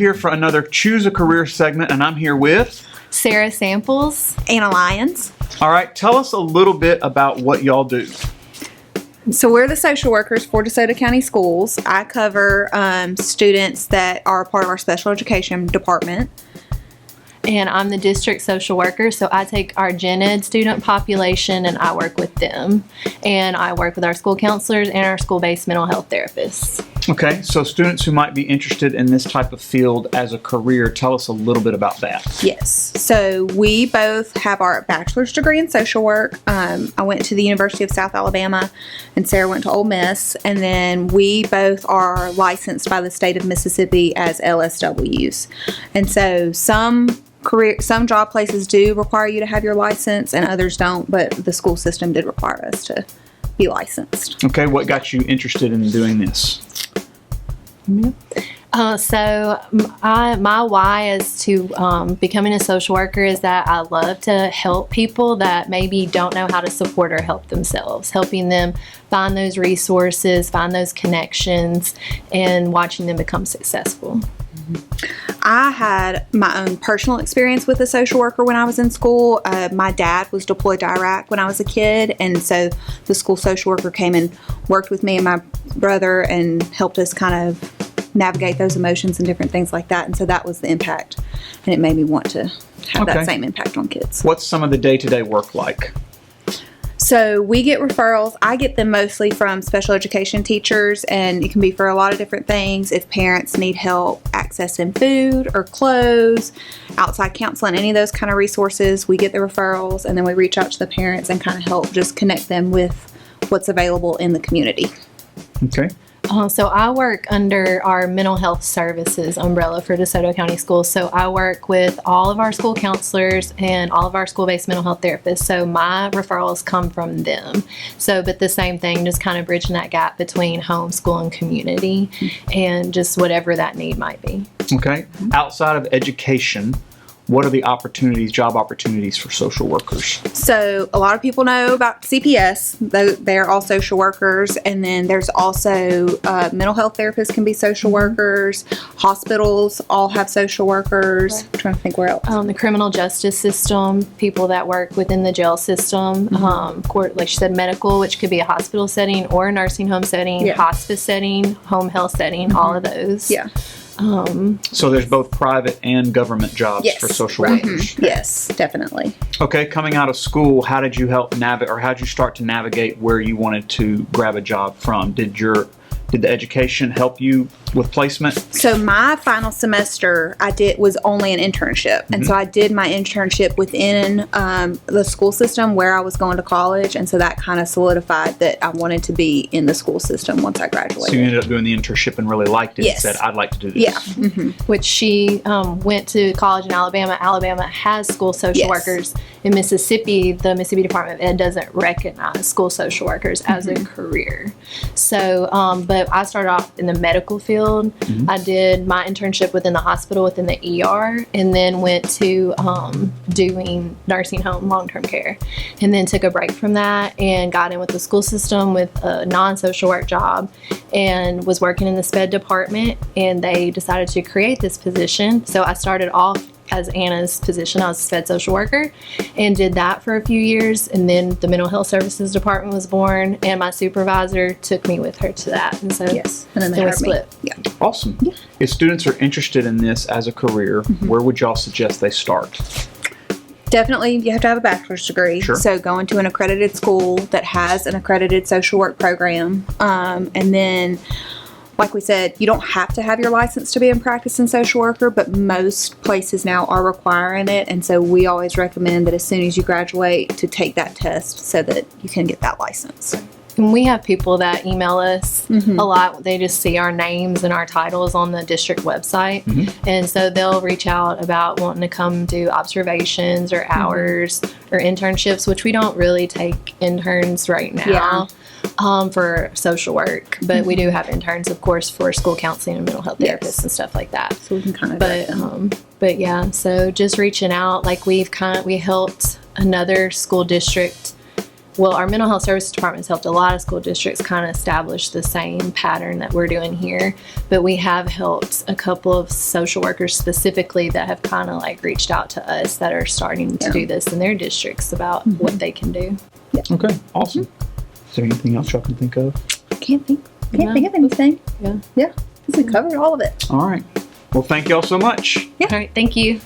here for another Choose a Career segment, and I'm here with Sarah Samples. Anna Lyons. All right, tell us a little bit about what y'all do. So we're the social workers for DeSoto County Schools. I cover students that are part of our special education department. And I'm the district social worker, so I take our gen ed student population and I work with them. And I work with our school counselors and our school-based mental health therapists. Okay, so students who might be interested in this type of field as a career, tell us a little bit about that. Yes. So we both have our bachelor's degree in social work. I went to the University of South Alabama and Sarah went to Ole Miss. And then we both are licensed by the state of Mississippi as LSWs. And so some job places do require you to have your license and others don't, but the school system did require us to be licensed. Okay, what got you interested in doing this? My why as to becoming a social worker is that I love to help people that maybe don't know how to support or help themselves, helping them find those resources, find those connections, and watching them become successful. I had my own personal experience with a social worker when I was in school. My dad was deployed to Iraq when I was a kid, and so the school social worker came and worked with me and my brother and helped us kind of navigate those emotions and different things like that. And so that was the impact, and it made me want to have that same impact on kids. What's some of the day-to-day work like? So we get referrals. I get them mostly from special education teachers, and it can be for a lot of different things. If parents need help accessing food or clothes, outside counseling, any of those kind of resources, we get the referrals, and then we reach out to the parents and kind of help just connect them with what's available in the community. Okay. So I work under our mental health services umbrella for DeSoto County Schools. So I work with all of our school counselors and all of our school-based mental health therapists. So my referrals come from them. So, but the same thing, just kind of bridging that gap between home, school, and community, and just whatever that need might be. Okay. Outside of education, what are the job opportunities for social workers? So a lot of people know about CPS. They're all social workers. And then there's also mental health therapists can be social workers. Hospitals all have social workers. Right. I'm trying to think where else. The criminal justice system, people that work within the jail system, court, like she said, medical, which could be a hospital setting or a nursing home setting, hospice setting, home health setting, all of those. Yeah. So there's both private and government jobs for social workers. Yes, definitely. Okay, coming out of school, how did you help navigate, or how did you start to navigate where you wanted to grab a job from? Did the education help you with placement? So my final semester was only an internship. And so I did my internship within the school system where I was going to college. And so that kind of solidified that I wanted to be in the school system once I graduated. So you ended up doing the internship and really liked it and said, I'd like to do this. Yeah. Which she went to college in Alabama. Alabama has school social workers. In Mississippi, the Mississippi Department of Ed doesn't recognize school social workers as a career. So, but I started off in the medical field. I did my internship within the hospital, within the ER, and then went to doing nursing home long-term care. And then took a break from that and got in with the school system with a non-social work job and was working in the SPED department, and they decided to create this position. So I started off as Anna's position. I was a SPED social worker and did that for a few years, and then the mental health services department was born, and my supervisor took me with her to that, and so and then they we split. Awesome. If students are interested in this as a career, where would y'all suggest they start? Definitely, you have to have a bachelor's degree. Sure. So go into an accredited school that has an accredited social work program, and then, like we said, you don't have to have your license to be in practicing social worker, but most places now are requiring it. And so we always recommend that as soon as you graduate to take that test so that you can get that license. And we have people that email us a lot. They just see our names and our titles on the district website. And so they'll reach out about wanting to come do observations or hours or internships, which we don't really take interns right now. For social work, but we do have interns, of course, for school counseling and mental health therapists and stuff like that. So we can kind of but yeah, so just reaching out, like we helped another school district well, our mental health services department has helped a lot of school districts kind of establish the same pattern that we're doing here. But we have helped a couple of social workers specifically that have kind of like reached out to us that are starting to do this in their districts about what they can do. Okay, awesome. Is there anything else y'all can think of? Can't think of anything. Yeah. Yeah. We covered all of it. All right. Well, thank y'all so much. All right. Thank you.